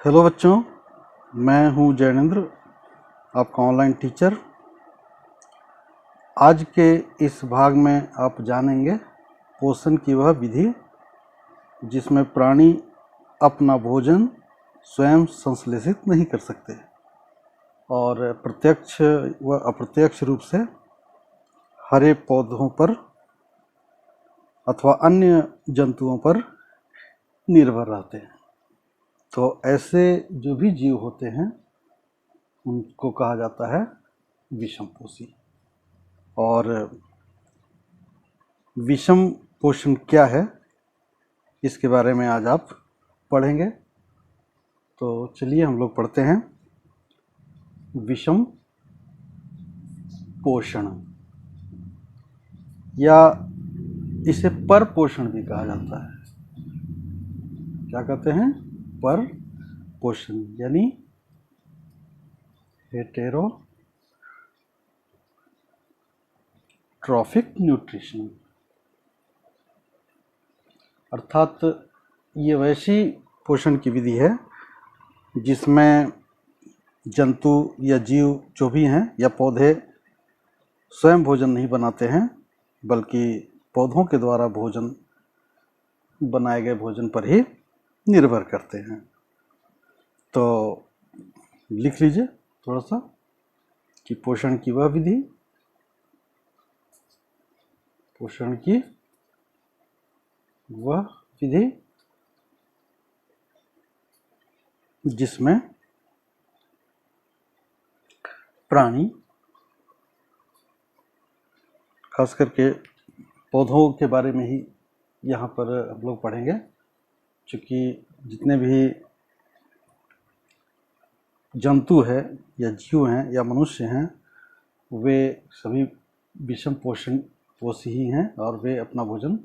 Hello बच्चों, मैं हूं जैनेंद्र, आपका ऑनलाइन टीचर। आज के इस भाग में आप जानेंगे पोषण की वह विधि जिसमें प्राणी अपना भोजन स्वयं संश्लेषित नहीं कर सकते और प्रत्यक्ष व अप्रत्यक्ष रूप से हरे पौधों पर अथवा अन्य जंतुओं पर निर्भर रहते हैं। तो ऐसे जो भी जीव होते हैं उनको कहा जाता है विषमपोषी। और विषम पोषण क्या है इसके बारे में आज आप पढ़ेंगे। तो चलिए हम लोग पढ़ते हैं विषम पोषण, या इसे पर पोषण भी कहा जाता है। क्या कहते हैं? पर पोषण, यानी हेटेरोट्रॉफिक न्यूट्रिशन। अर्थात ये वैसी पोषण की विधि है जिसमें जंतु या जीव जो भी हैं या पौधे स्वयं भोजन नहीं बनाते हैं, बल्कि पौधों के द्वारा भोजन बनाए गए भोजन पर ही निर्भर करते हैं। तो लिख लीजिए थोड़ा सा कि पोषण की वह विधि, पोषण की वह विधि जिसमें प्राणी, खास करके पौधों के बारे में ही यहाँ पर हम लोग पढ़ेंगे, क्योंकि जितने भी जंतु हैं या जीव हैं या मनुष्य हैं वे सभी विषम पोषी ही हैं और वे अपना भोजन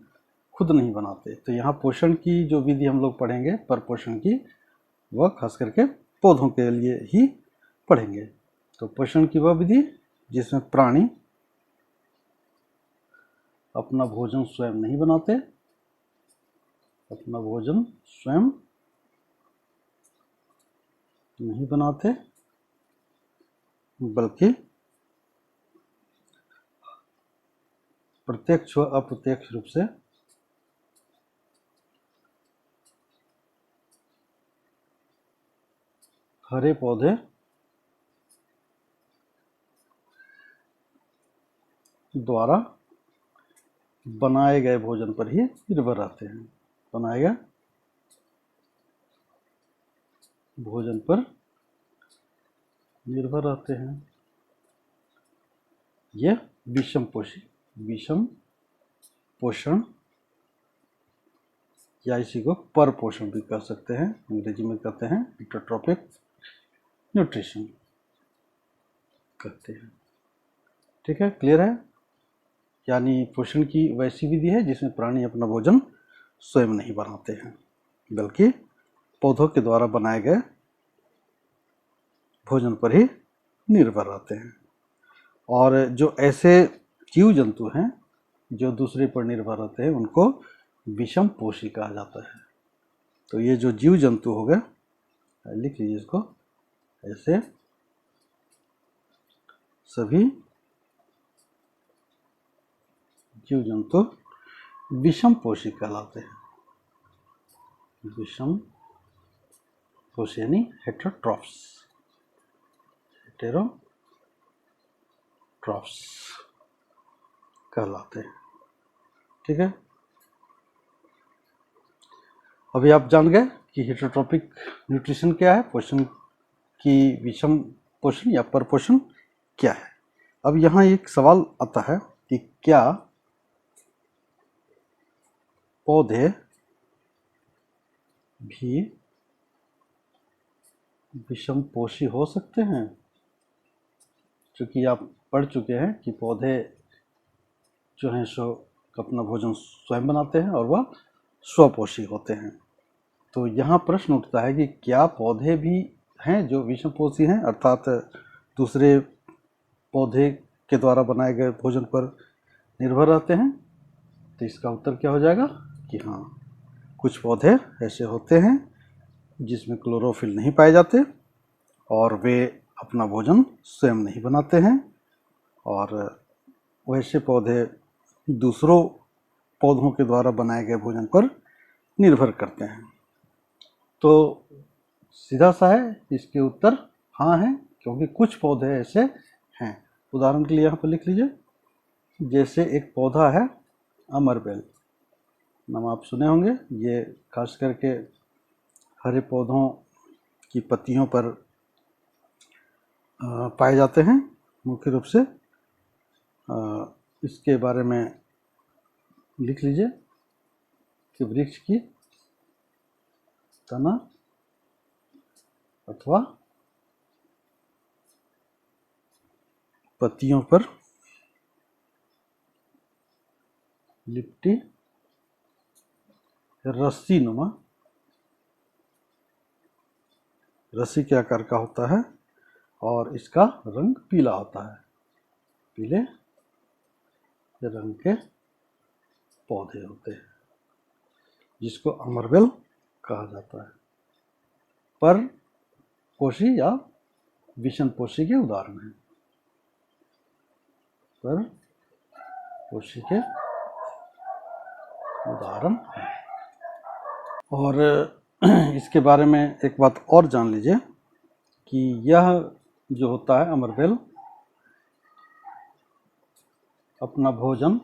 खुद नहीं बनाते। तो यहाँ पोषण की जो विधि हम लोग पढ़ेंगे पर पोषण की, वह खास करके पौधों के लिए ही पढ़ेंगे। तो पोषण की वह विधि जिसमें प्राणी अपना भोजन स्वयं नहीं बनाते, अपना भोजन स्वयं नहीं बनाते, बल्कि प्रत्यक्ष व अप्रत्यक्ष रूप से हरे पौधे द्वारा बनाए गए भोजन पर ही निर्भर रहते हैं। बनाए गए भोजन पर निर्भर रहते हैं। यह विषम पोषण, या इसी को पर पोषण भी कह सकते हैं, अंग्रेजी में कहते हैं हेटेरोट्रॉफिक न्यूट्रिशन कहते हैं। ठीक है, क्लियर है? यानी पोषण की वैसी विधि है जिसमें प्राणी अपना भोजन स्वयं नहीं बनाते हैं, बल्कि पौधों के द्वारा बनाए गए भोजन पर ही निर्भर रहते हैं। और जो ऐसे जीव जंतु हैं जो दूसरे पर निर्भर रहते हैं उनको विषम पोषी कहा जाता है। तो ये जो जीव जंतु हो गए, लिख लीजिए इसको ऐसे, सभी जीव जंतु विषम पोषी कहलाते हैं। विषम पोषी यानी हेटेरोट्रॉफ्स कहलाते हैं। ठीक है, अभी आप जान गए कि हेटेरोट्रॉफिक न्यूट्रिशन क्या है, पोषण की विषम पोषण या पर पोषण क्या है। अब यहाँ एक सवाल आता है कि क्या पौधे भी विषम पोषी हो सकते हैं? क्योंकि आप पढ़ चुके हैं कि पौधे जो हैं सो अपना भोजन स्वयं बनाते हैं और वह स्वपोषी होते हैं। तो यहाँ प्रश्न उठता है कि क्या पौधे भी हैं जो विषम पोषी हैं, अर्थात दूसरे पौधे के द्वारा बनाए गए भोजन पर निर्भर रहते हैं? तो इसका उत्तर क्या हो जाएगा कि हाँ, कुछ पौधे ऐसे होते हैं जिसमें क्लोरोफिल नहीं पाए जाते और वे अपना भोजन स्वयं नहीं बनाते हैं, और वैसे पौधे दूसरों पौधों के द्वारा बनाए गए भोजन पर निर्भर करते हैं। तो सीधा सा है, इसके उत्तर हाँ है, क्योंकि कुछ पौधे ऐसे हैं। उदाहरण के लिए यहाँ पर लिख लीजिए, जैसे एक पौधा है अमरबेल, नाम आप सुने होंगे। ये खास करके हरे पौधों की पत्तियों पर पाए जाते हैं मुख्य रूप से। इसके बारे में लिख लीजिए कि वृक्ष की तना अथवा पत्तियों पर लिपटी रस्सी नुमा, रस्सी के आकार का होता है और इसका रंग पीला होता है। पीले रंग के पौधे होते हैं जिसको अमरबेल कहा जाता है। पर पोषी या विषम पोषी के उदाहरण हैं। पर पोषी के उदाहरण हैं। और इसके बारे में एक बात और जान लीजिए कि यह जो होता है अमरबेल अपना भोजन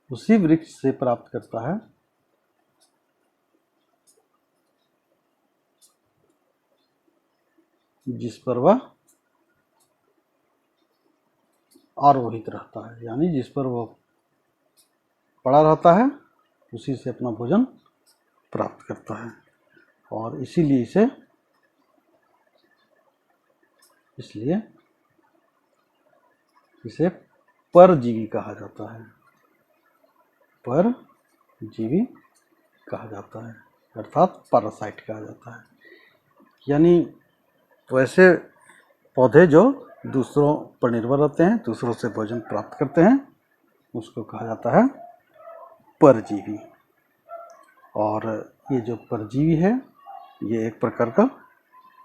उसी वृक्ष से प्राप्त करता है जिस पर वह आरोहित रहता है, यानी जिस पर वह पड़ा रहता है उसी से अपना भोजन प्राप्त करता है। और इसलिए इसे परजीवी कहा जाता है। परजीवी कहा जाता है, अर्थात पैरासाइट कहा जाता है। यानी वैसे पौधे जो दूसरों पर निर्भर रहते हैं, दूसरों से भोजन प्राप्त करते हैं, उसको कहा जाता है परजीवी। और ये जो परजीवी है ये एक प्रकार का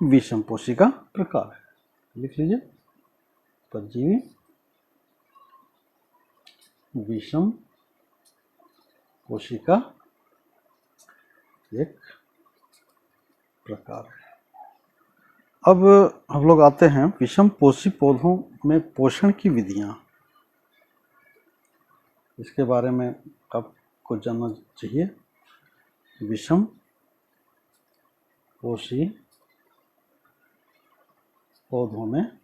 विषम पोषी का प्रकार है। लिख लीजिए, परजीवी विषम पोषी का एक प्रकार है। अब हम लोग आते हैं विषम पोषी पौधों में पोषण की विधियां। इसके बारे में आपको जानना चाहिए। विषम पोषी पौधों में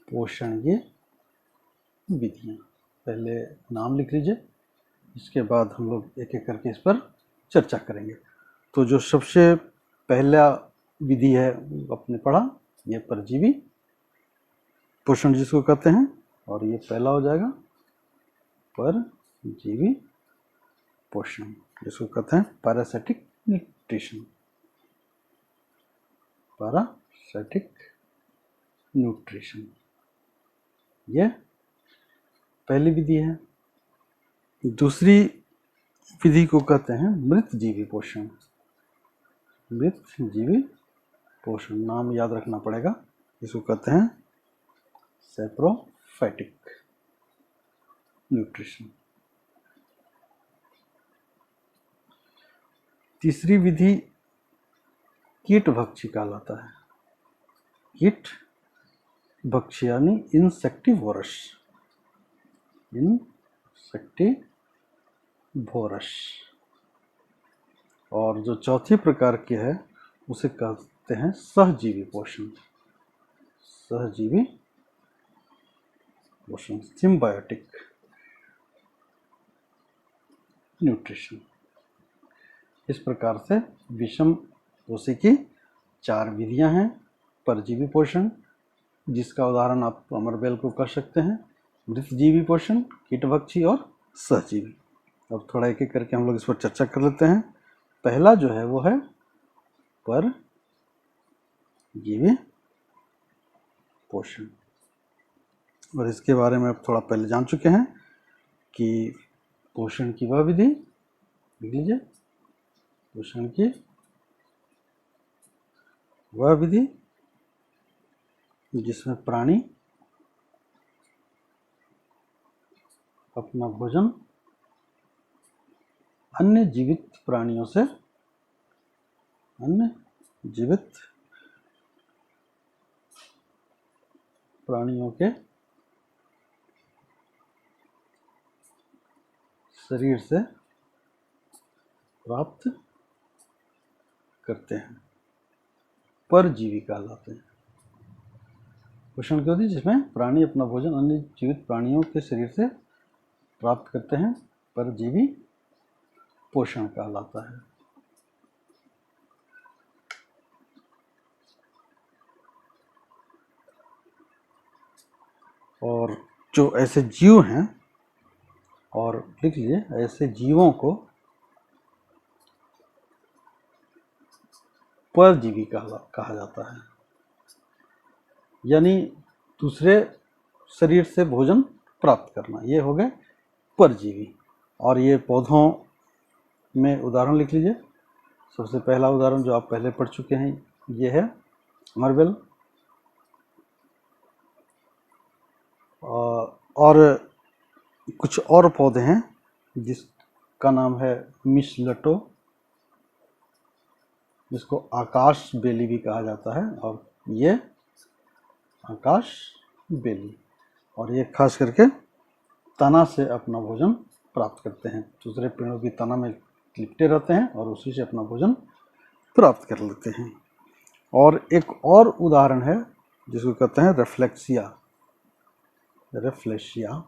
पोषण की विधियां, पहले नाम लिख लीजिए, इसके बाद हम लोग एक एक करके इस पर चर्चा करेंगे। तो जो सबसे पहला विधि है आपने पढ़ा, ये परजीवी पोषण जिसको कहते हैं, और ये पहला हो जाएगा परजीवी पोषण जिसको कहते हैं पैरासिटिक न्यूट्रिशन। पैरासिटिक न्यूट्रिशन ये पहली विधि है। दूसरी विधि को कहते हैं मृतजीवी पोषण। मृतजीवी पोषण नाम याद रखना पड़ेगा, इसको कहते हैं सैप्रोफाइटिक न्यूट्रिशन। तीसरी विधि कीटभक्षी कहलाता है। कीटभक्षी यानी इंसेक्टिवोरस। और जो चौथी प्रकार की है उसे कहते हैं सहजीवी पोषण। सहजीवी पोषण, सिम्बायोटिक न्यूट्रिशन। इस प्रकार से विषम पोषी की 4 विधियां हैं। परजीवी पोषण जिसका उदाहरण आप अमरबेल को कर सकते हैं, मृतजीवी पोषण, कीटभक्षी और सहजीवी। अब थोड़ा एक एक करके हम लोग इस पर चर्चा कर लेते हैं। पहला जो है वो है परजीवी पोषण, और इसके बारे में आप थोड़ा पहले जान चुके हैं कि पोषण की वह विधि, लिख लीजिए, पोषण की वह विधि जिसमें प्राणी अपना भोजन अन्य जीवित प्राणियों से, अन्य जीवित प्राणियों के शरीर से प्राप्त करते हैं, परजीवी कहलाते हैं। पोषण की विधि जिसमें प्राणी अपना भोजन अन्य जीवित प्राणियों के शरीर से प्राप्त करते हैं, परजीवी पोषण कहलाता है। और जो ऐसे जीव हैं, और लिख लीजिए, ऐसे जीवों को परजीवी कहा जाता है, यानी दूसरे शरीर से भोजन प्राप्त करना, ये हो गए परजीवी। और ये पौधों में उदाहरण लिख लीजिए। सबसे पहला उदाहरण जो आप पहले पढ़ चुके हैं, ये है अमरबेल। और कुछ और पौधे हैं जिसका नाम है मिसलटो, जिसको आकाश बेली भी कहा जाता है, और ये आकाश बेली, और ये खास करके तना से अपना भोजन प्राप्त करते हैं, दूसरे पेड़ों की तना में लिपटे रहते हैं और उसी से अपना भोजन प्राप्त कर लेते हैं। और एक और उदाहरण है जिसको कहते हैं रेफ्लेक्सिया, रेफ्लेशिया,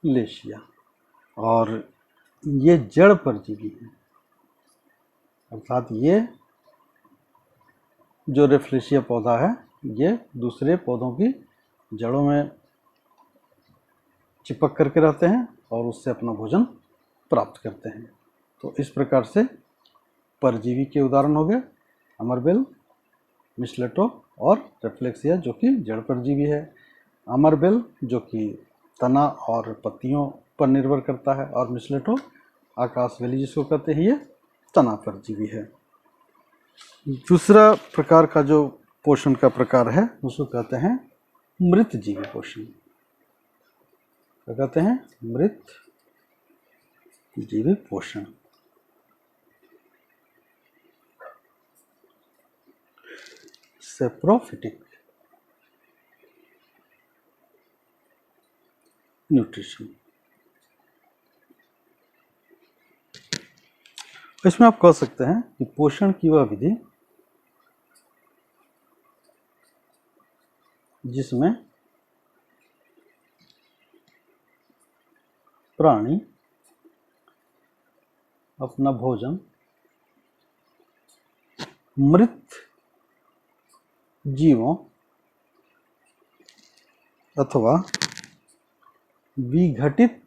रेफ्लेशिया, और ये जड़ परजीवी है, अर्थात ये जो रेफ्लेशिया पौधा है ये दूसरे पौधों की जड़ों में चिपक करके रहते हैं और उससे अपना भोजन प्राप्त करते हैं। तो इस प्रकार से परजीवी के उदाहरण हो गए अमरबेल, मिसलेटो और रेफ्लेक्सिया जो कि जड़ परजीवी है, अमरबेल जो कि तना और पत्तियों पर निर्भर करता है, और मिसलेटो आकाशवेली जिसको कहते हैं ये तना परजीवी है। दूसरा प्रकार का जो पोषण का प्रकार है उसको कहते हैं मृत जीवी पोषण। क्या कहते हैं? मृत जीवी पोषण। Saprophytic nutrition. इसमें आप कह सकते हैं कि पोषण की वह विधि जिसमें प्राणी अपना भोजन मृत जीवों अथवा विघटित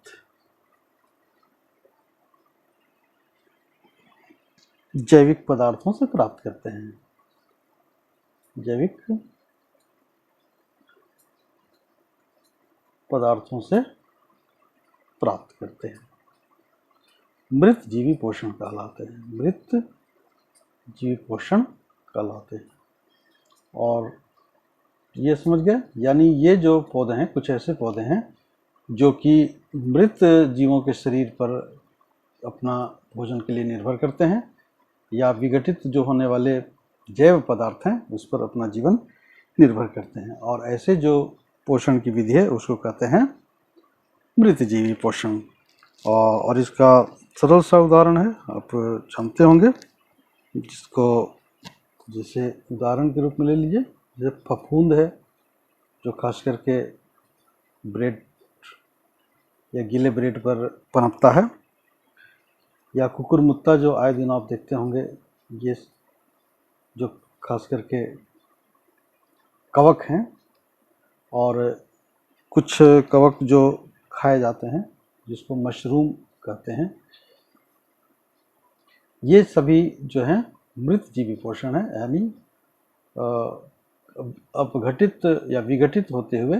जैविक पदार्थों से प्राप्त करते हैं। जैविक पदार्थों से प्राप्त करते हैं, मृत जीवी पोषण कहलाते हैं, मृत जीवी पोषण कहलाते हैं। और ये समझ गए, यानी ये जो पौधे हैं कुछ ऐसे पौधे हैं जो कि मृत जीवों के शरीर पर अपना भोजन के लिए निर्भर करते हैं, या विघटित जो होने वाले जैव पदार्थ हैं उस पर अपना जीवन निर्भर करते हैं। और ऐसे जो पोषण की विधि है उसको कहते हैं मृत जीवी पोषण। और इसका सरल सा उदाहरण है, आप जानते होंगे, जिसको जैसे उदाहरण के रूप में ले लीजिए, जैसे फफूंद है जो खास करके ब्रेड या गीले ब्रेड पर पनपता है, या कुकुरमुत्ता जो आए दिन आप देखते होंगे, ये जो खास करके कवक हैं, और कुछ कवक जो खाए जाते हैं जिसको मशरूम कहते हैं, ये सभी जो हैं मृत जीवी पोषण है, यानी अपघटित या विघटित होते हुए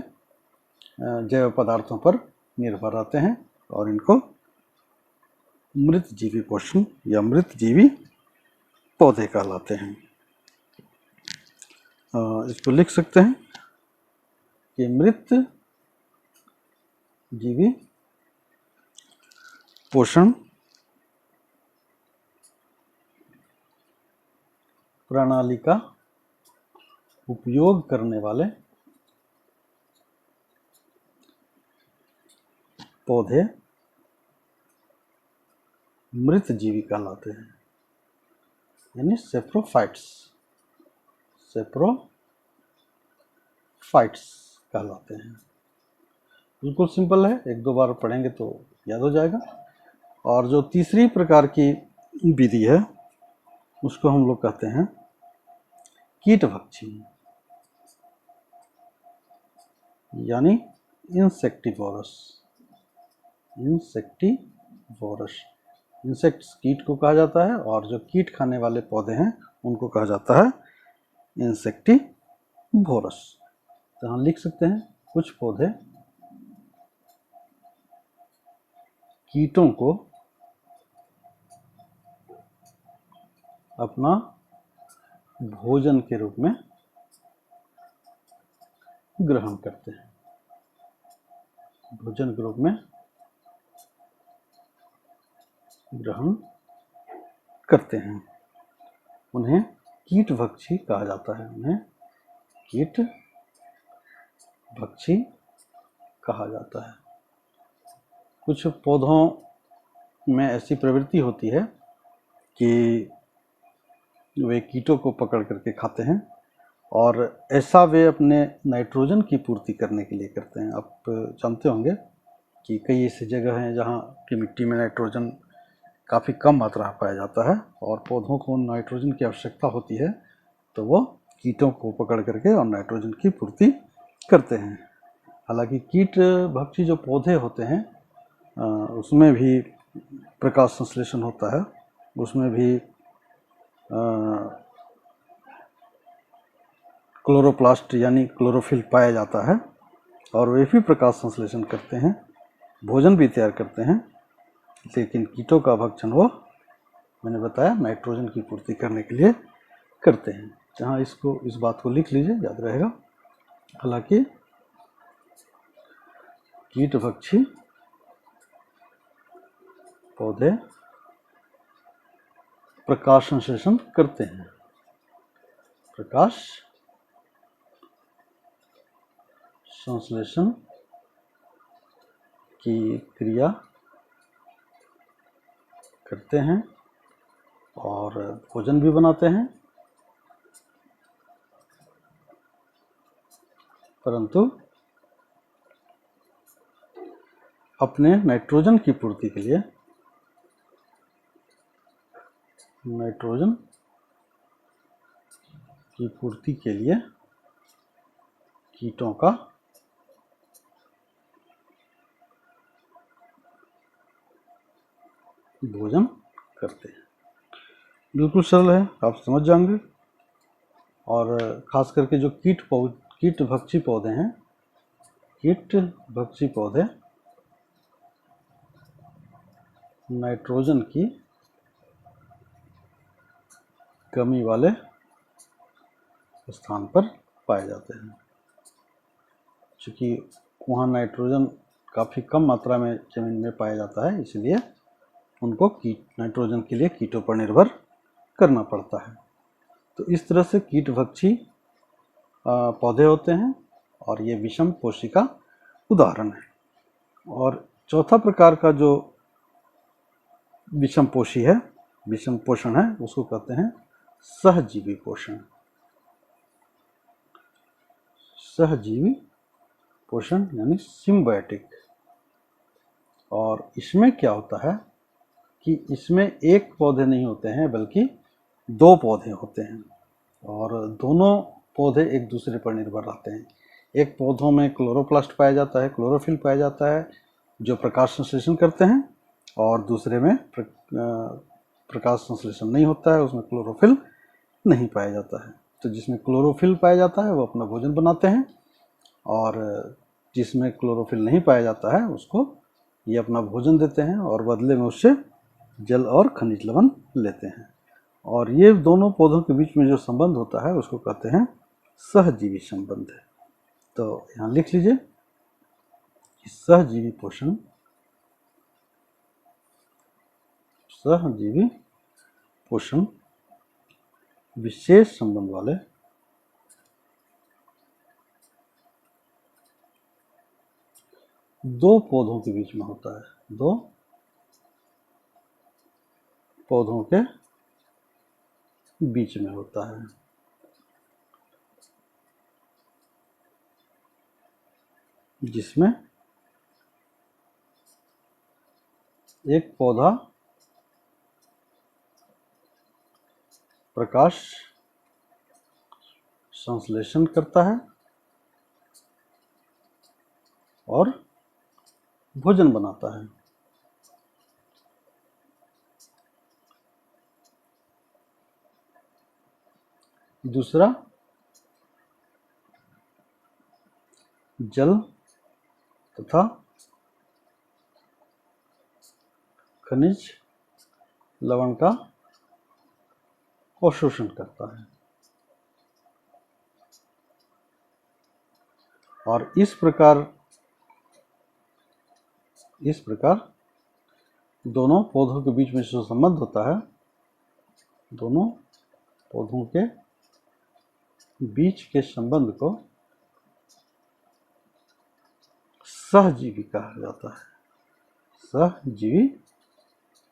जैव पदार्थों पर निर्भर रहते हैं और इनको मृत जीवी पोषण या मृत जीवी पौधे कहलाते हैं। इसको लिख सकते हैं कि मृत जीवी पोषण प्रणाली का उपयोग करने वाले पौधे मृत जीवी कहलाते हैं, यानी सेप्रोफाइट्स कहलाते हैं। बिल्कुल सिंपल है, एक दो बार पढ़ेंगे तो याद हो जाएगा। और जो तीसरी प्रकार की विधि है उसको हम लोग कहते हैं कीटभक्षी, यानी इंसेक्टिवोरस। इंसेक्ट्स कीट को कहा जाता है और जो कीट खाने वाले पौधे हैं उनको कहा जाता है इंसेक्टिवोरस। तो हम लिख सकते हैं कुछ पौधे कीटों को अपना भोजन के रूप में ग्रहण करते हैं, भोजन के रूप में ग्रहण करते हैं। उन्हें कीटभक्षी कहा जाता है, उन्हें कीटभक्षी कहा जाता है। कुछ पौधों में ऐसी प्रवृत्ति होती है कि वे कीटों को पकड़ करके खाते हैं और ऐसा वे अपने नाइट्रोजन की पूर्ति करने के लिए करते हैं। आप जानते होंगे कि कई ऐसी जगह हैं जहाँ की मिट्टी में नाइट्रोजन काफ़ी कम मात्रा में पाया जाता है और पौधों को नाइट्रोजन की आवश्यकता होती है, तो वो कीटों को पकड़ करके और नाइट्रोजन की पूर्ति करते हैं। हालांकि कीट भक्षी जो पौधे होते हैं उसमें भी प्रकाश संश्लेषण होता है, उसमें भी क्लोरोप्लास्ट यानी क्लोरोफिल पाया जाता है और वे भी प्रकाश संश्लेषण करते हैं, भोजन भी तैयार करते हैं। लेकिन कीटों का भक्षण वो मैंने बताया नाइट्रोजन की पूर्ति करने के लिए करते हैं। जहाँ इस बात को लिख लीजिए, याद रहेगा। हालांकि कीटभक्षी पौधे प्रकाश संश्लेषण करते हैं, प्रकाश संश्लेषण की क्रिया करते हैं और भोजन भी बनाते हैं, परंतु अपने नाइट्रोजन की पूर्ति के लिए कीटों का भोजन करते हैं। बिल्कुल सरल है, आप समझ जाएंगे। और खास करके जो कीटभक्षी पौधे हैं, कीटभक्षी पौधे नाइट्रोजन की कमी वाले स्थान पर पाए जाते हैं। चूँकि वहाँ नाइट्रोजन काफ़ी कम मात्रा में जमीन में पाया जाता है, इसलिए उनको नाइट्रोजन के लिए कीटों पर निर्भर करना पड़ता है। तो इस तरह से कीटभक्षी पौधे होते हैं और ये विषम पोषी का उदाहरण है। और चौथा प्रकार का जो विषम पोषण है उसको कहते हैं सहजीवी पोषण। सहजीवी पोषण यानी सिम्बायोटिक। और इसमें क्या होता है कि इसमें एक पौधे नहीं होते हैं बल्कि दो पौधे होते हैं और दोनों पौधे एक दूसरे पर निर्भर रहते हैं। एक पौधों में क्लोरोप्लास्ट पाया जाता है, क्लोरोफिल पाया जाता है जो प्रकाश संश्लेषण करते हैं, और दूसरे में प्रकाश संश्लेषण नहीं होता है, उसमें क्लोरोफिल नहीं पाया जाता है। तो जिसमें क्लोरोफिल पाया जाता है वो अपना भोजन बनाते हैं, और जिसमें क्लोरोफिल नहीं पाया जाता है उसको ये अपना भोजन देते हैं और बदले में उससे जल और खनिज लवण लेते हैं। और ये दोनों पौधों के बीच में जो संबंध होता है उसको कहते हैं सहजीवी संबंध। तो यहाँ लिख लीजिए कि सहजीवी पोषण, सहजीवी पोषण विशेष संबंध वाले दो पौधों के बीच में होता है, दो पौधों के बीच में होता है। जिसमें एक पौधा प्रकाश संश्लेषण करता है और भोजन बनाता है, दूसरा जल तथा खनिज लवण का अवशोषण करता है। और इस प्रकार दोनों पौधों के बीच में जो संबंध होता है, दोनों पौधों के बीच के संबंध को सहजीवी कहा जाता है, सहजीवी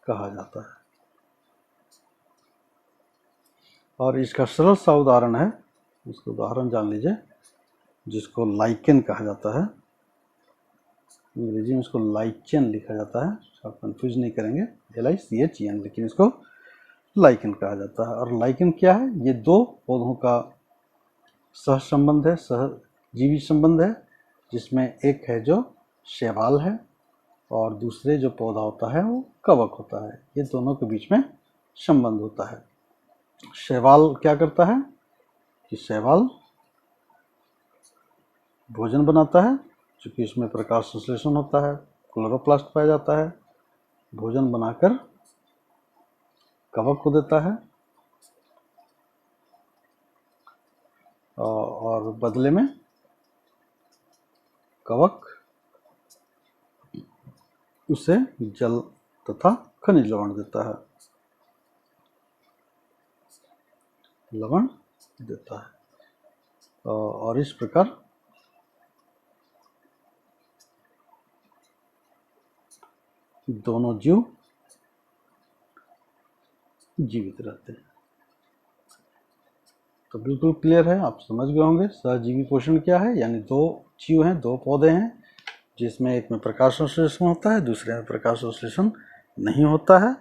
कहा जाता है। और इसका सरल सा उदाहरण है, उसका उदाहरण जान लीजिए, जिसको लाइकेन कहा जाता है। अंग्रेजी में इसको लाइचेन लिखा जाता है, आप कंफ्यूज नहीं करेंगे, LICHEN, लेकिन इसको लाइकेन कहा जाता है। और लाइकेन क्या है? ये दो पौधों का सह संबंध है, सहजीवी संबंध है, जिसमें एक है जो शैवाल है और दूसरे जो पौधा होता है वो कवक होता है। ये दोनों के बीच में संबंध होता है। शैवाल क्या करता है कि शैवाल भोजन बनाता है, चूँकि इसमें प्रकाश संश्लेषण होता है, क्लोरोप्लास्ट पाया जाता है, भोजन बनाकर कवक को देता है और बदले में कवक उसे जल तथा खनिज लवण देता है, लवण देता है। और इस प्रकार दोनों जीव जीवित रहते हैं। तो बिल्कुल क्लियर है, आप समझ गए होंगे सहजीवी पोषण क्या है। यानी दो जीव हैं, दो पौधे हैं, जिसमें एक में प्रकाश संश्लेषण होता है, दूसरे में प्रकाश संश्लेषण नहीं होता है,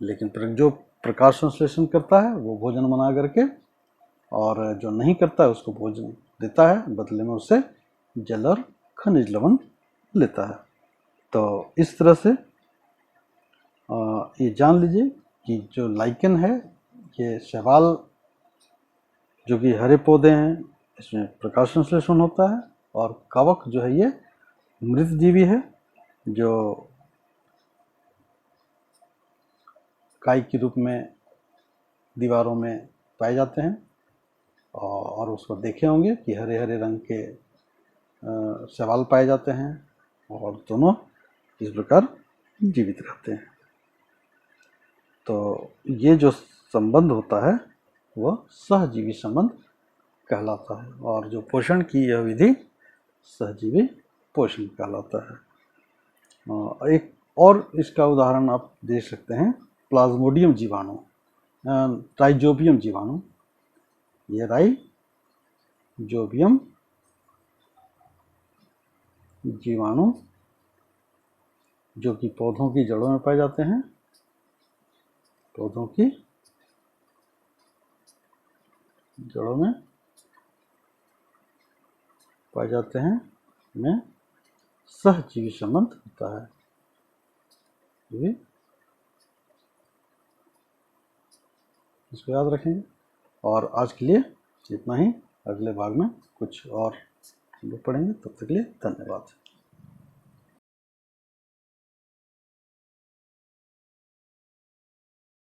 लेकिन जो प्रकाश संश्लेषण करता है वो भोजन बना करके, और जो नहीं करता है उसको भोजन देता है, बदले में उससे जल और खनिज लवण लेता है। तो इस तरह से ये जान लीजिए कि जो लाइकेन है, ये शैवाल जो कि हरे पौधे हैं, इसमें प्रकाश संश्लेषण होता है, और कवक जो है ये मृत जीवी है, जो काई के रूप में दीवारों में पाए जाते हैं। और उसको देखे होंगे कि हरे हरे रंग के शैवाल पाए जाते हैं, और दोनों इस प्रकार जीवित रहते हैं। तो ये जो संबंध होता है वह सहजीवी संबंध कहलाता है, और जो पोषण की यह विधि सहजीवी पोषण कहलाता है। एक और इसका उदाहरण आप दे सकते हैं, प्लाज्मोडियम जीवाणु, राइजोबियम जीवाणु। ये राइजोबियम जीवाणु जो कि पौधों की जड़ों में पाए जाते हैं, पौधों की जड़ों में पाए जाते हैं, में सहजीवी संबंध होता है। ये इसको याद रखेंगे। और आज के लिए इतना ही। अगले भाग में कुछ और हम लोग पढ़ेंगे। तब तक के लिए धन्यवाद।